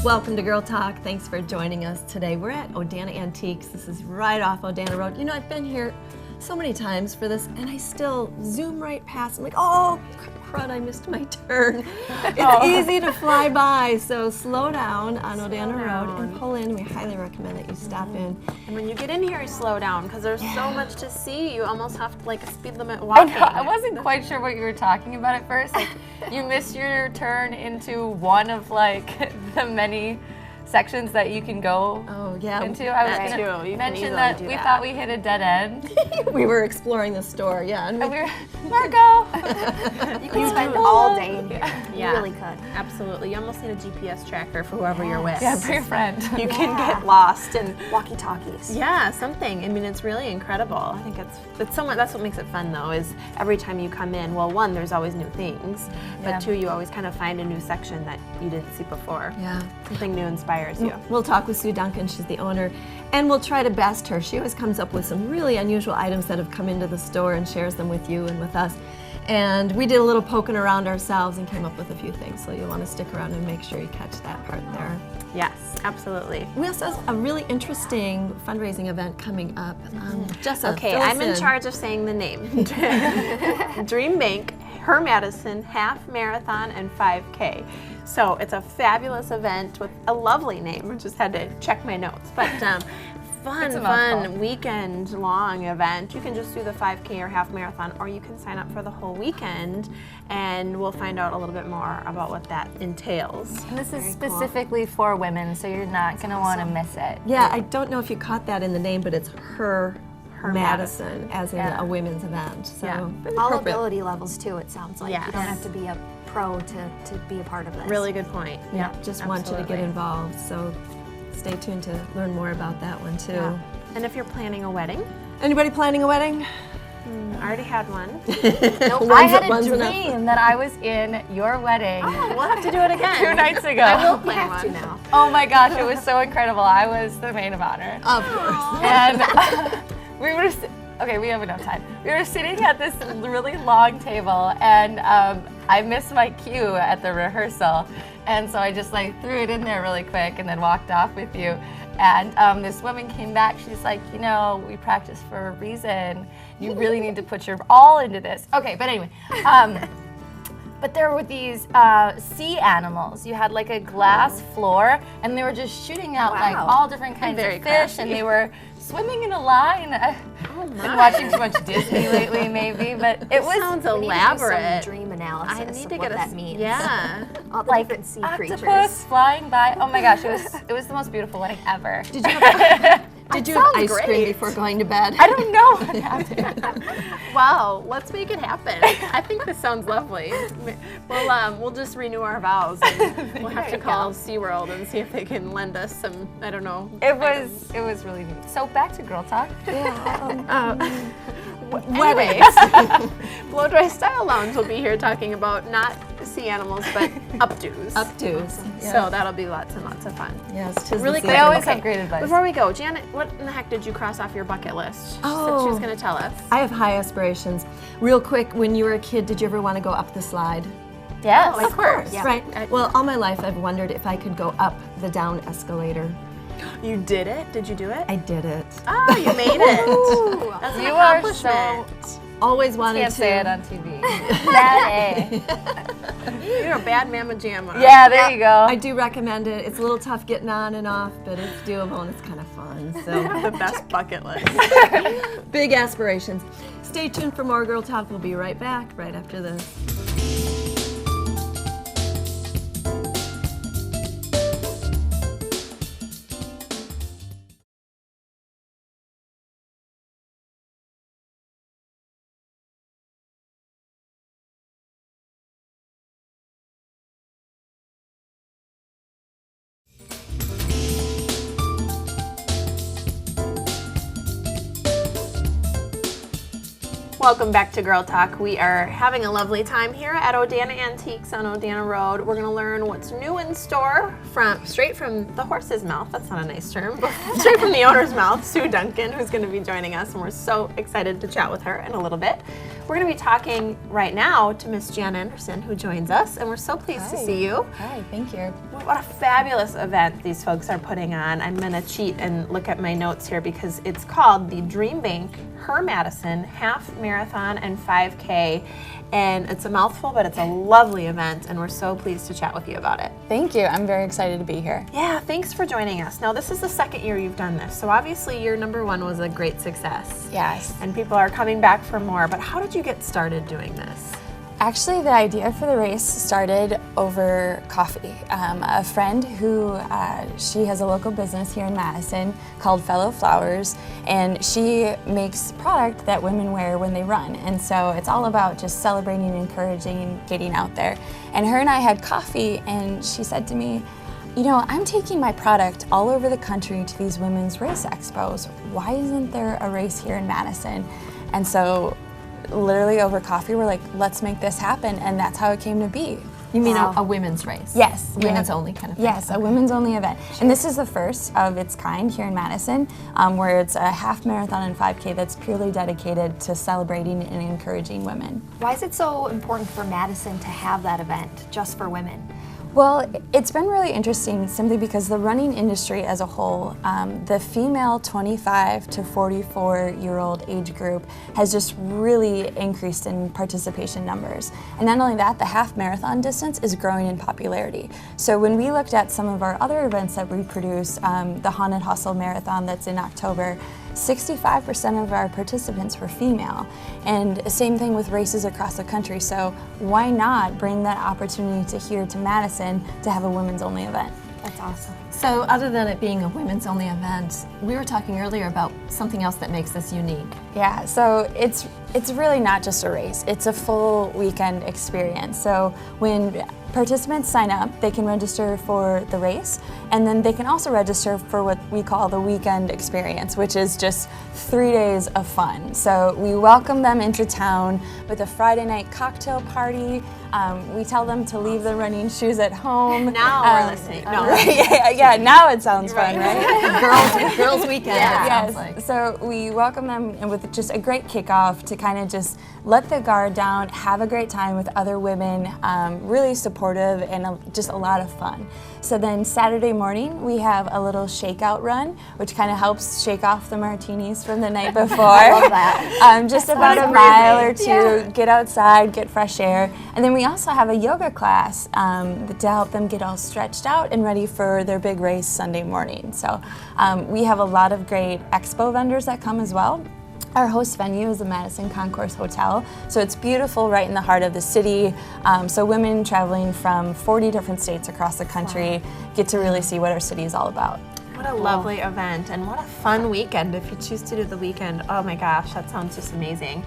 Welcome to Girl Talk. Thanks for joining us today. We're at Odana Antiques. This is right off Odana Road. You know, I've been here so many times for this, and I still zoom right past. I'm like, oh, crud, I missed my turn. It's easy to fly by, so slow down on Odana Road and pull in. We highly recommend that you stop in. And when you get in here, you slow down because there's so much to see. You almost have to, like, a speed limit walking. I wasn't quite sure what you were talking about at first. Like, you missed your turn into one of, like, the many sections that you can go into. I was going to mention that we thought we hit a dead end. We were exploring the store, and we were, Marco! You could spend all day in here. Yeah. You really could. Absolutely. You almost need a GPS tracker for whoever you're with. Yeah, bring a friend. You can get lost and walkie-talkies. Yeah, something. I mean, it's really incredible. I think it's so much. That's what makes it fun, though. Is every time you come in, well, one, there's always new things, but two, you always kind of find a new section that you didn't see before. Yeah, something new inspires you. We'll talk with Sue Duncan. She's the owner, and we'll try to best her. She always comes up with some really unusual items that have come into the store and shares them with you and with us. And we did a little poking around ourselves and came up with a few things, so you'll want to stick around and make sure you catch that part there. Yes, absolutely. We also have a really interesting fundraising event coming up. Jessa, okay, I'm in charge of saying the name. Dream Bank, Her Madison, Half Marathon, and 5K. So it's a fabulous event with a lovely name. I just had to check my notes. But fun weekend-long event. You can just do the 5K or half marathon, or you can sign up for the whole weekend, and we'll find out a little bit more about what that entails. And this is specifically for women, so you're not going to want to miss it. Yeah, I don't know if you caught that in the name, but it's Her Madison, as in a women's event. So all ability levels too, it sounds like. Yes. You don't have to be a pro to be a part of this. Really good point. Yeah, just want you to get involved. So stay tuned to learn more about that one too. Yeah. And if you're planning a wedding. Anybody planning a wedding? I already had one. Nope, I had a dream that I was in your wedding. Oh, we'll have to do it again. 2 nights ago. I will plan one now. Oh my gosh, it was so incredible. I was the maid of honor. Of course. And we were, okay, we have enough time. We were sitting at this really long table, and I missed my cue at the rehearsal. And so I just like threw it in there really quick and then walked off with you. And this woman came back, she's like, you know, we practice for a reason. You really need to put your all into this. Okay, but anyway. But there were these sea animals. You had like a glass floor, and they were just shooting out like all different kinds of fish, and they were swimming in a line. I've been watching too much Disney lately, maybe, but it sounds elaborate. Some dream analysis. I need to of get what that means. Yeah, all the like different sea octopus creatures flying by. Oh my gosh, it was the most beautiful wedding ever. Did you have ice cream before going to bed? I don't know what happened. Well, let's make it happen. I think this sounds lovely. We'll just renew our vows, and we'll have to call SeaWorld and see if they can lend us some, I don't know. It was really neat. So back to Girl Talk. Anyways, Blow Dry Style Lounge will be here talking about not sea animals, but updos. Updos. Yeah. So that'll be lots and lots of fun. Yes, tis really the quick. They season. always have great advice. Before we go, Janet, what in the heck did you cross off your bucket list? She said she was going to tell us. I have high aspirations. Real quick, when you were a kid, did you ever want to go up the slide? Yes. Of course. Yeah. Right. Well, all my life I've wondered if I could go up the down escalator. You did it? Did you do it? I did it. Oh, you made it. That's an You are accomplishment. Always wanted Can't to. say it on TV. Bad A. You're a bad mama jamma. Yeah, there you go. I do recommend it. It's a little tough getting on and off, but it's doable and it's kind of fun. So The best bucket list. big aspirations. Stay tuned for more Girl Talk. We'll be right back right after this. Welcome back to Girl Talk. We are having a lovely time here at Odana Antiques on Odana Road. We're going to learn what's new in store straight from the horse's mouth. That's not a nice term, but straight from the owner's mouth, Sue Duncan, who's going to be joining us, and we're so excited to chat with her in a little bit. We're going to be talking right now to Miss Jana Anderson, who joins us, and we're so pleased to see you. Hi, thank you. What a fabulous event these folks are putting on. I'm going to cheat and look at my notes here because it's called the Dream Bank Her Madison Half Marathon and 5K. And it's a mouthful, but it's a lovely event, and we're so pleased to chat with you about it. Thank you. I'm very excited to be here. Yeah, thanks for joining us. Now, this is the second year you've done this, so obviously year number 1 was a great success. Yes. And people are coming back for more, but how did you get started doing this? Actually, the idea for the race started over coffee. A friend who, she has a local business here in Madison called Fellow Flowers, and she makes product that women wear when they run. And so it's all about just celebrating, encouraging, getting out there. And her and I had coffee, and she said to me, you know, I'm taking my product all over the country to these women's race expos. Why isn't there a race here in Madison? And so literally over coffee, we're like, let's make this happen, and that's how it came to be. You mean a women's race? Yes. Women's only kind of thing. Yes, a women's only event. And this is the first of its kind here in Madison, where it's a half marathon and 5K that's purely dedicated to celebrating and encouraging women. Why is it so important for Madison to have that event just for women? Well, it's been really interesting simply because the running industry as a whole, the female 25 to 44-year-old age group has just really increased in participation numbers. And not only that, the half marathon distance is growing in popularity. So when we looked at some of our other events that we produce, the Haunted Hustle Marathon that's in October, 65% of our participants were female, and same thing with races across the country. So why not bring that opportunity to here to Madison to have a women's only event? That's awesome. So other than it being a women's only event, we were talking earlier about something else that makes this unique. Yeah, so it's really not just a race, it's a full weekend experience. So when participants sign up, they can register for the race, and then they can also register for what we call the weekend experience, which is just 3 days of fun. So we welcome them into town with a Friday night cocktail party. We tell them to leave their running shoes at home. Now we're listening. No. Yeah, now it sounds fun, right? Girls weekend, it sounds like. So we welcome them with just a great kickoff to kind of just let the guard down, have a great time with other women, really supportive and just a lot of fun. So then Saturday morning we have a little shakeout run, which kind of helps shake off the martinis from the night before. I love that. Just about a mile or two, get outside, get fresh air. And then we also have a yoga class to help them get all stretched out and ready for their big race Sunday morning. So we have a lot of great expo vendors that come as well. Our host venue is the Madison Concourse Hotel, so it's beautiful right in the heart of the city. So women traveling from 40 different states across the country get to really see what our city is all about. What a lovely event, and what a fun weekend if you choose to do the weekend. Oh my gosh, that sounds just amazing.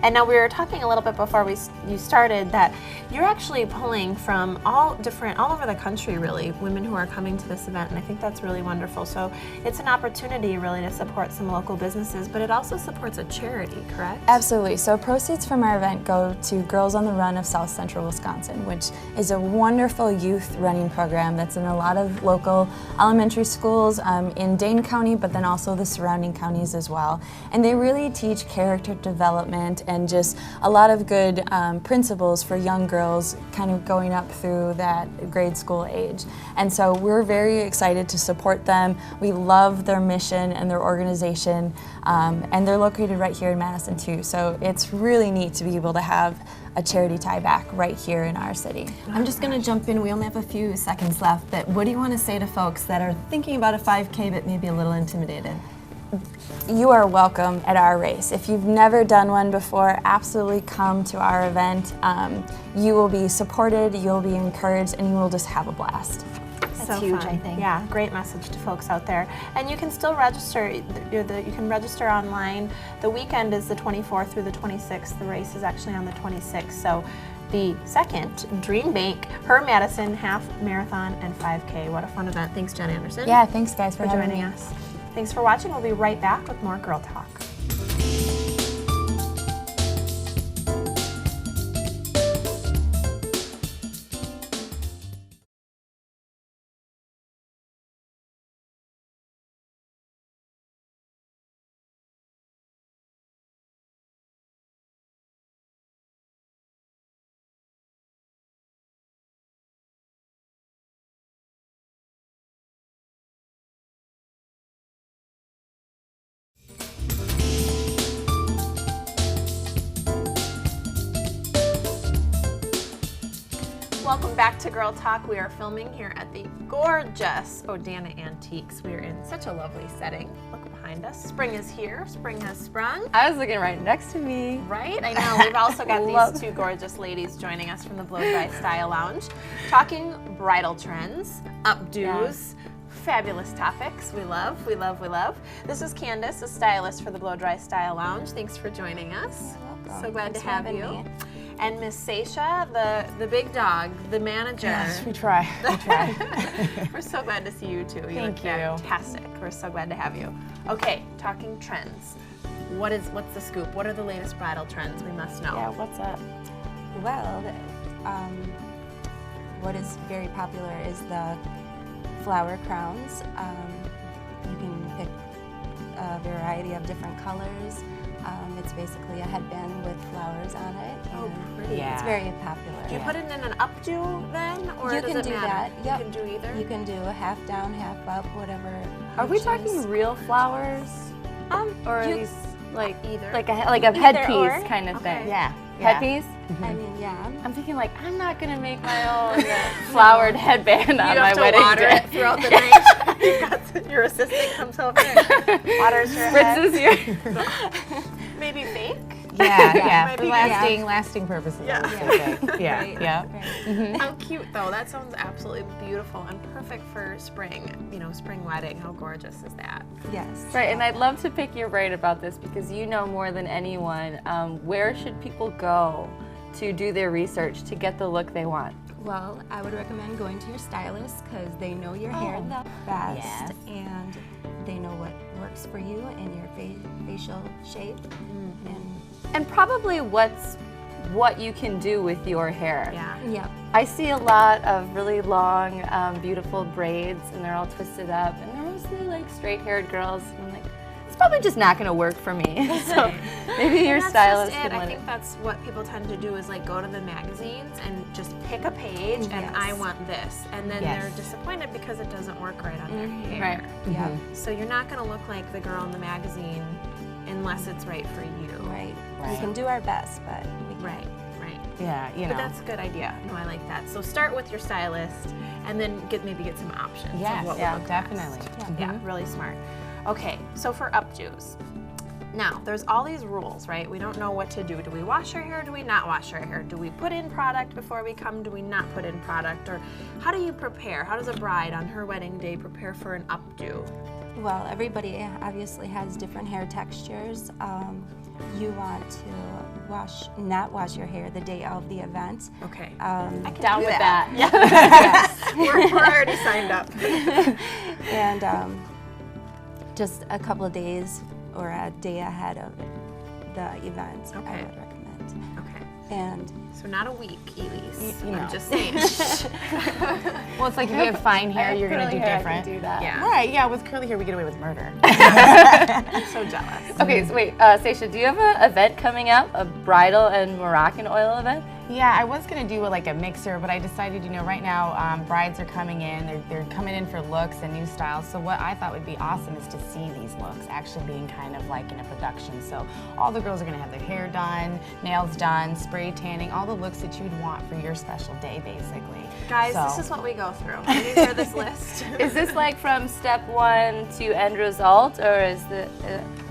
And now we were talking a little bit before you started that you're actually pulling from all over the country, really, women who are coming to this event, and I think that's really wonderful. So it's an opportunity really to support some local businesses, but it also supports a charity, correct? Absolutely. So proceeds from our event go to Girls on the Run of South Central Wisconsin, which is a wonderful youth running program that's in a lot of local elementary schools in Dane County, but then also the surrounding counties as well. And they really teach character development and just a lot of good principles for young girls kind of going up through that grade school age. And so we're very excited to support them. We love their mission and their organization, and they're located right here in Madison too. So it's really neat to be able to have a charity tie back right here in our city. I'm just going to jump in. We only have a few seconds left, but what do you want to say to folks that are thinking about a 5K but maybe a little intimidated? You are welcome at our race. If you've never done one before, absolutely come to our event. You will be supported, you'll be encouraged, and you will just have a blast. That's huge, I think. Yeah, great message to folks out there. And you can still register. You can register online. The weekend is the 24th through the 26th. The race is actually on the 26th. So the second Dream Bank Her Madison Half Marathon and 5K. What a fun event. Thanks, Jana Anderson. Yeah, thanks guys for joining me. us. Thanks for watching. We'll be right back with more Girl Talk. Welcome back to Girl Talk. We are filming here at the gorgeous Odana Antiques. We are in such a lovely setting. Look behind us. Spring is here. Spring has sprung. I was looking right next to me. Right? I know. We've also got these two gorgeous ladies joining us from the Blow Dry Style Lounge, talking bridal trends, updos, fabulous topics. We love, we love, we love. This is Candice, a stylist for the Blow Dry Style Lounge. Thanks for joining us. So glad to have you. And Miss Sesha, the big dog, the manager. Yes, we try. We try. We're so glad to see you too. You look Thank you. fantastic. We're so glad to have you. Okay, talking trends. What's the scoop? What are the latest bridal trends we must know? Yeah, what's up? Well, what is very popular is the flower crowns. You can pick a variety of different colors. It's basically a headband with flowers on it. Oh, and pretty. Yeah. It's very popular. Do you put it in an updo then, or You does can it do matter? that. Yep. You can do either. You can do a half down, half up, whatever. Are you we choose. talking real flowers? Or are you- these like Either. like a Either headpiece or. kind of Okay. thing? Yeah. Headpiece? I mean, yeah. I'm thinking like I'm not gonna make my own flowered headband on you my have to wedding water day. it throughout the night. Your assistant comes over and waters your head. Spritzes your. Maybe fake. Yeah, yeah. Might For be lasting purposes. Yeah. I would say. Yeah, Right. yeah. Right. How cute though. That sounds absolutely beautiful and perfect for spring. Spring wedding. How gorgeous is that? Yes. Right, and I'd love to pick your brain about this because you know more than anyone. Where should people go to do their research to get the look they want? Well, I would recommend going to your stylist because they know your hair the best Yes. and they know what works for you and your facial shape. And probably what you can do with your hair. Yeah. And yeah, I see a lot of really long, beautiful braids, and they're all twisted up, and they're mostly like straight-haired girls. And I'm like, it's probably just not going to work for me. So maybe your That's stylist just it. can I let think that's what people tend to do is like go to the magazines and just pick a page and Yes. I want this. And then Yes. they're disappointed because it doesn't work right on their hair. Right. yeah, So you're not going to look like the girl in the magazine unless it's right for you. right. We Right. can do our best, but we can't. Right, right. Yeah, you But know. that's a good idea. No, I like that. So start with your stylist and then maybe get some options Yes, of what yeah, would look definitely. best. Yeah, really smart. Okay, so for updos. Now, there's all these rules, right? We don't know what to do. Do we wash our hair? Do we not wash our hair? Do we put in product before we come? Do we not put in product? Or how do you prepare? How does a bride on her wedding day prepare for an updo? Well, everybody obviously has different hair textures. You want to not wash your hair the day of the event. Okay. I can Down do with that. that. We're already signed up. And just a couple of days or a day ahead of the event, Okay. I would recommend. Okay. And So not a week, Elise. You know. I'm just saying. Well, it's like if you have fine hair, you're going to do Curly hair, I different. can do that. Yeah. Right, yeah, with curly hair, we get away with murder. I'm so jealous. Okay, so wait, Sesha, do you have an event coming up, a bridal and Moroccan oil event? Yeah, I was gonna do like a mixer, but I decided, right now brides are coming in, they're coming in for looks and new styles. So what I thought would be awesome is to see these looks actually being kind of like in a production. So all the girls are gonna have their hair done, nails done, spray tanning, all the looks that you'd want for your special day, basically. Guys, So- this is what we go through. Can you hear this list? Is this like from step one to end result, or is the?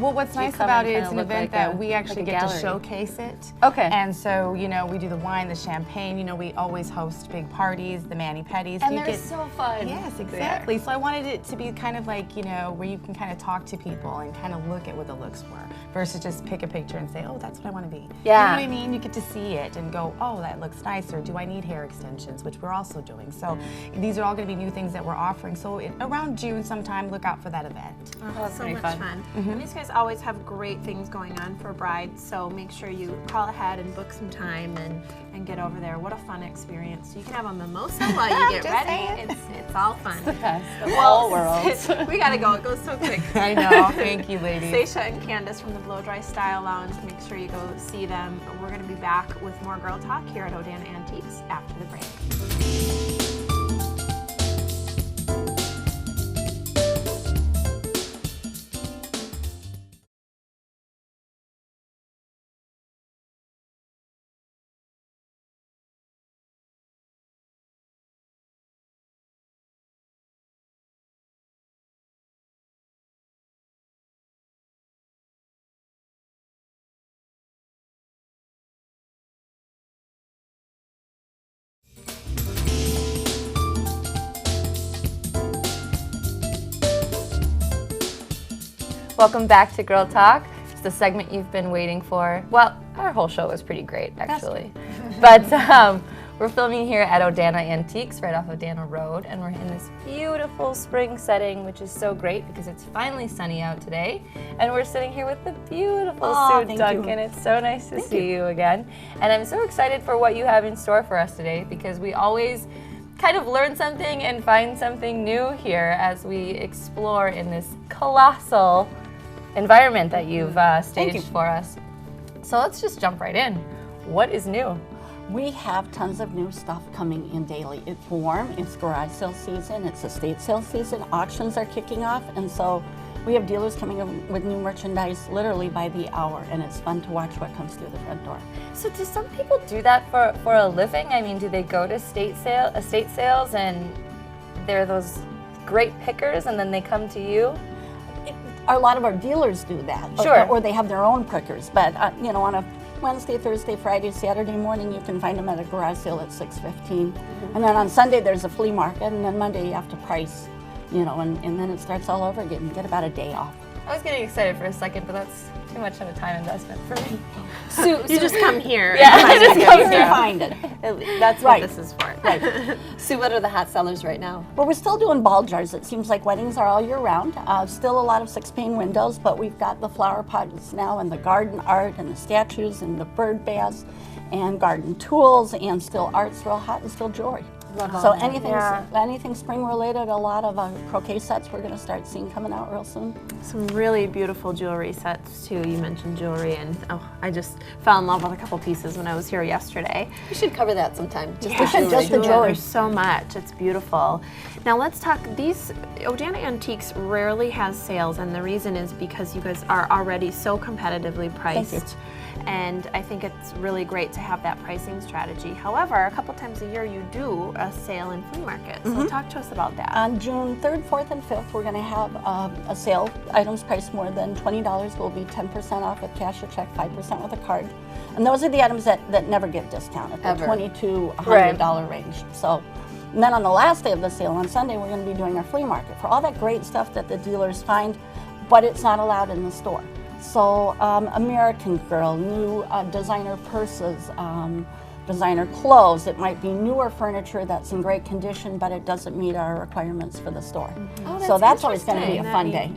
Well, what's Do you nice come about and it, kinda it's an look event like that a- we actually like a get to gallery? showcase it. Okay. And so, we do the wine, the champagne, we always host big parties, the mani-pedis. And You they're get- so fun. Yes, exactly. So I wanted it to be kind of like, where you can kind of talk to people and kind of look at what the looks were versus just pick a picture and say, oh, that's what I want to be. Yeah. You know what I mean? You get to see it and go, oh, that looks nice, or do I need hair extensions, which we're also doing. So these are all going to be new things that we're offering. So around June sometime, look out for that event. Oh, so pretty much fun. fun. And these guys always have great things going on for brides, so make sure you call ahead and book some time and get over there. What a fun experience. You can have a mimosa while you get Just ready. It's all fun. Best of all worlds. We gotta go. It goes so quick. I know. Thank you, ladies. Sesha and Candice from the Blow Dry Style Lounge. Make sure you go see them. We're going to be back with more Girl Talk here at Odana Antiques after the break. Welcome back to Girl Talk. It's the segment you've been waiting for. Well, our whole show was pretty great, actually. But we're filming here at Odana Antiques, right off Odana Road, and we're in this beautiful spring setting, which is so great because it's finally sunny out today. And we're sitting here with the beautiful Sue Duncan. It's so nice to see you again. And I'm so excited for what you have in store for us today because we always kind of learn something and find something new here as we explore in this colossal environment that you've staged for us. So let's just jump right in. What is new? We have tons of new stuff coming in daily. It's warm, it's garage sale season, it's estate sale season, auctions are kicking off, and so we have dealers coming in with new merchandise literally by the hour, and it's fun to watch what comes through the front door. So do some people do that for a living? I mean, do they go to estate sales and they're those great pickers and then they come to you? A lot of our dealers do that, Sure. or they have their own pickers, but you know, on a Wednesday, Thursday, Friday, Saturday morning, you can find them at a garage sale at 6:15. And then on Sunday, there's a flea market, and then Monday you have to price, you know, and then it starts all over again. You get about a day off. I was getting excited for a second, but that's too much of a time investment for me. Sue, you just come here. Yeah, I just come You here. find it. That's Right. what this is for. Right. Sue, what are the hot sellers right now? Well, we're still doing ball jars. It seems like weddings are all year round. Still a lot of 6-pane windows, but we've got the flower pots now and the garden art and the statues and the bird baths and garden tools, and still art's real hot and still jewelry. So anything spring related, a lot of croquet sets we're going to start seeing coming out real soon. Some really beautiful jewelry sets too. You mentioned jewelry, and I just fell in love with a couple pieces when I was here yesterday. We should cover that sometime. Just Just the jewelry. There's so much. It's beautiful. Now let's talk. These Odana Antiques rarely has sales, and the reason is because you guys are already so competitively priced. Thank you. And I think it's really great to have that pricing strategy. However, a couple times a year you do a sale and flea market. So talk to us about that. On June 3rd, 4th, and 5th, we're going to have a sale. Items priced more than $20 will be 10% off with cash or check, 5% with a card. And those are the items that never get discounted, the Ever. $20 to $100 range. So, and then on the last day of the sale, on Sunday, we're going to be doing our flea market for all that great stuff that the dealers find, but it's not allowed in the store. So American Girl, new designer purses, designer clothes. It might be newer furniture that's in great condition, but it doesn't meet our requirements for the store. Oh, So that's always going to be a Isn't that fun neat? day.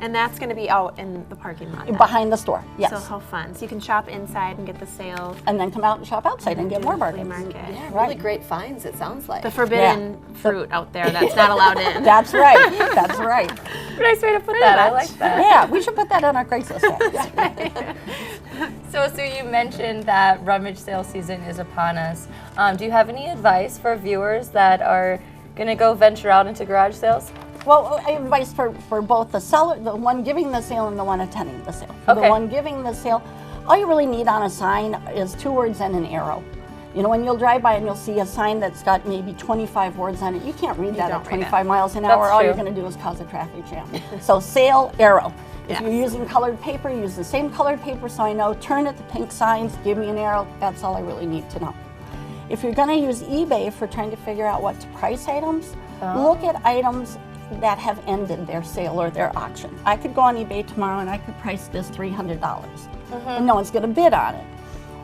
And that's going to be out in the parking lot. then. Behind the store, yes. So how fun. So you can shop inside and get the sale. And then come out and shop outside and get more Flea bargains. market. Yeah, really Right. great finds, it sounds like. The forbidden fruit out there that's not allowed in. That's right. That's right. Nice way to put that. I like that. Yeah, we should put that on our Craigslist ad. So Sue, you mentioned that rummage sale season is upon us. Do you have any advice for viewers that are going to go venture out into garage sales? Well, advice for both the seller, the one giving the sale, and the one attending the sale. For Okay. the one giving the sale, all you really need on a sign is 2 words and an arrow. You know, when you'll drive by and you'll see a sign that's got maybe 25 words on it, you can't read that don't at read it. 25 miles an hour. That's All true. you're going to do is cause a traffic jam. So sale, arrow. If Yes. you're using colored paper, use the same colored paper so I know, turn at the pink signs, give me an arrow. That's all I really need to know. If you're going to use eBay for trying to figure out what to price items, look at items that have ended their sale or their auction. I could go on eBay tomorrow and I could price this $300, and no one's going to bid on it.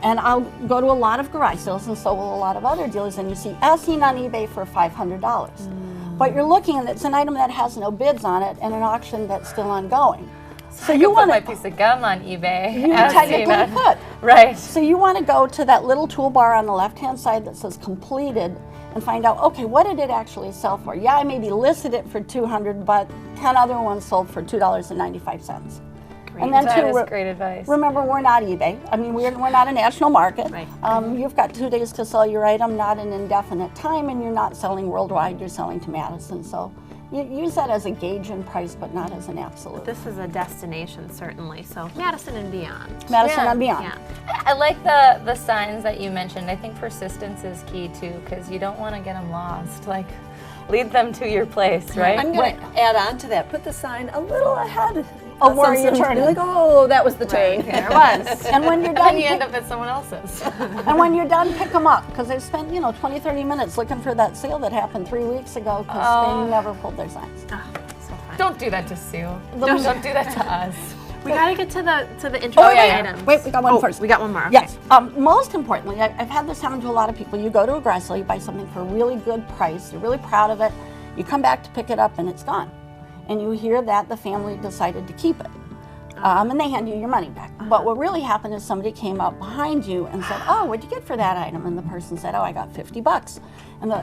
And I'll go to a lot of garage sales, and so will a lot of other dealers, and you see as seen on eBay for $500. But you're looking, and it's an item that has no bids on it and an auction that's still ongoing. So I you could put want my to, piece of gum on eBay. you as technically seen on- could. Right. So you want to go to that little toolbar on the left-hand side that says completed and find out, okay, what did it actually sell for? Yeah, I maybe listed it for $200, but 10 other ones sold for $2.95. And then That is too, great advice. remember, we're not eBay. I mean, we're not a national market. Right. You've got 2 days to sell your item, not an indefinite time, and you're not selling worldwide, you're selling to Madison. So you use that as a gauge in price, but not as an absolute. This is a destination, certainly. So Madison and beyond. Madison Yeah. and beyond. Yeah. I like the signs that you mentioned. I think persistence is key too, because you don't want to get them lost. Like, lead them to your place, right? I'm going to add on to that. Put the sign a little ahead Of where you're Be turning. like, oh, that was the turn. There was. And when you're Then done, you end up at someone else's. and when you're done, pick them up, because they've spent 20, 30 minutes looking for that sale that happened 3 weeks ago because they never pulled their signs. Oh, so fun. Don't do that to Sue. Don't do that to us. We gotta get to the intro yeah. items. Wait, we got one first. We got one more. Okay. Yes. Most importantly, I've had this happen to a lot of people. You go to a garage sale, you buy something for a really good price, you're really proud of it, you come back to pick it up and it's gone. And you hear that the family decided to keep it. And they hand you your money back. But what really happened is somebody came up behind you and said, oh, what'd you get for that item? And the person said, oh, I got $50.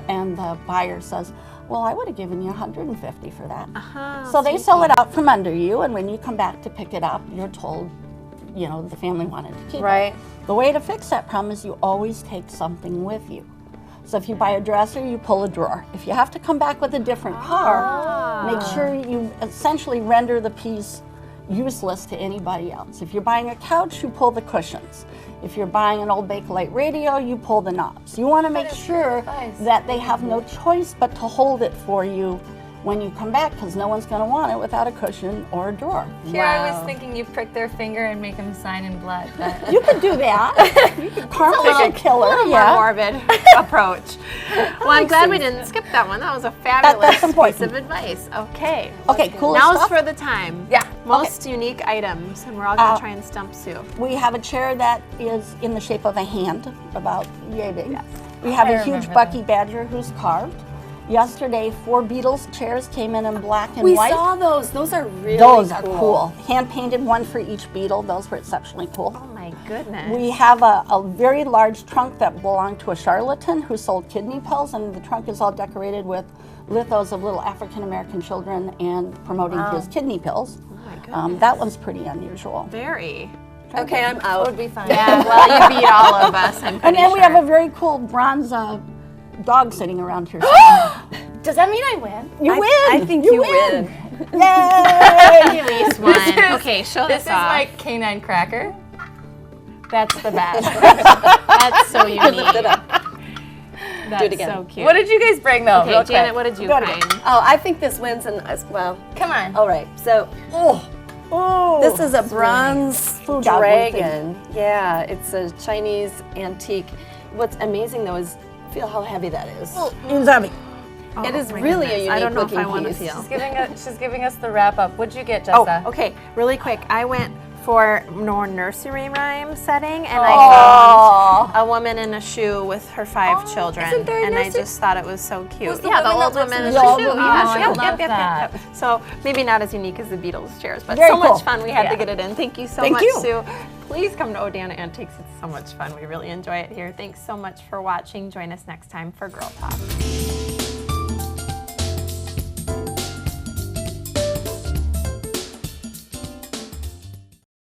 And the buyer says, well, I would have given you $150 for that. So they sell it out from under you, and when you come back to pick it up, you're told, you know, the family wanted to keep it. The way to fix that problem is you always take something with you. So if you buy a dresser, you pull a drawer. If you have to come back with a different part, make sure you essentially render the piece useless to anybody else. If you're buying a couch, you pull the cushions. If you're buying an old Bakelite radio, you pull the knobs. You want to make sure that they have no choice but to hold it for you when you come back, because no one's going to want it without a cushion or a drawer. Here I was thinking you prick their finger and make them sign in blood. But You could do that. You could karma's a killer. A little more morbid approach. Well, I'm glad we didn't skip that one. That was a fabulous piece of advice. Okay. Okay, cool Now's stuff. for the time. Yeah. Most unique items, and we're all going to try and stump Sue. We have a chair that is in the shape of a hand, about yay big. We have I a huge remember Bucky Badger who's carved. Yesterday, 4 Beatles chairs came in black and We white. saw those. Those are really Those are cool. Hand painted, one for each Beatle. Those were exceptionally cool. Oh my goodness. We have a very large trunk that belonged to a charlatan who sold kidney pills, and the trunk is all decorated with lithos of little African American children and promoting his kidney pills. Oh my goodness. That one's pretty unusual. Very. Okay, I'm out. would be fun. Yeah, well, you beat all of us, I'm And pretty then we sure. have a very cool bronze dog sitting around here. Does that mean I win? You win! I think you win. Yay! At least one. Okay, show This this is off. my canine cracker. That's the best. That's so unique. That's again. so cute. What did you guys bring though? Okay, real Janet, quick? what did you Good. find? Oh, I think this wins, and well, Come on. all right. So this is a bronze Food dog dragon. Yeah, it's a Chinese antique. What's amazing though is feel how heavy that is. It's heavy. It is my really a goodness. unique I don't know if looking I want to piece. feel. She's giving us the wrap up. What'd you get, Oh, Jessa? okay. Really quick, I went for more nursery rhyme setting, and I found a woman in a shoe with her 5 children, isn't there a and I nursery- just thought it was so cute. Who's the yeah, the woman old that lives woman in in the the shoe? shoe. Oh, Yeah, I yep, love yep. that. So maybe not as unique as the Beatles chairs, but Very so cool. much fun. We had to get it in. Thank you so Thank much, you. Sue. Please come to Odana Antiques. It's so much fun. We really enjoy it here. Thanks so much for watching. Join us next time for Girl Talk.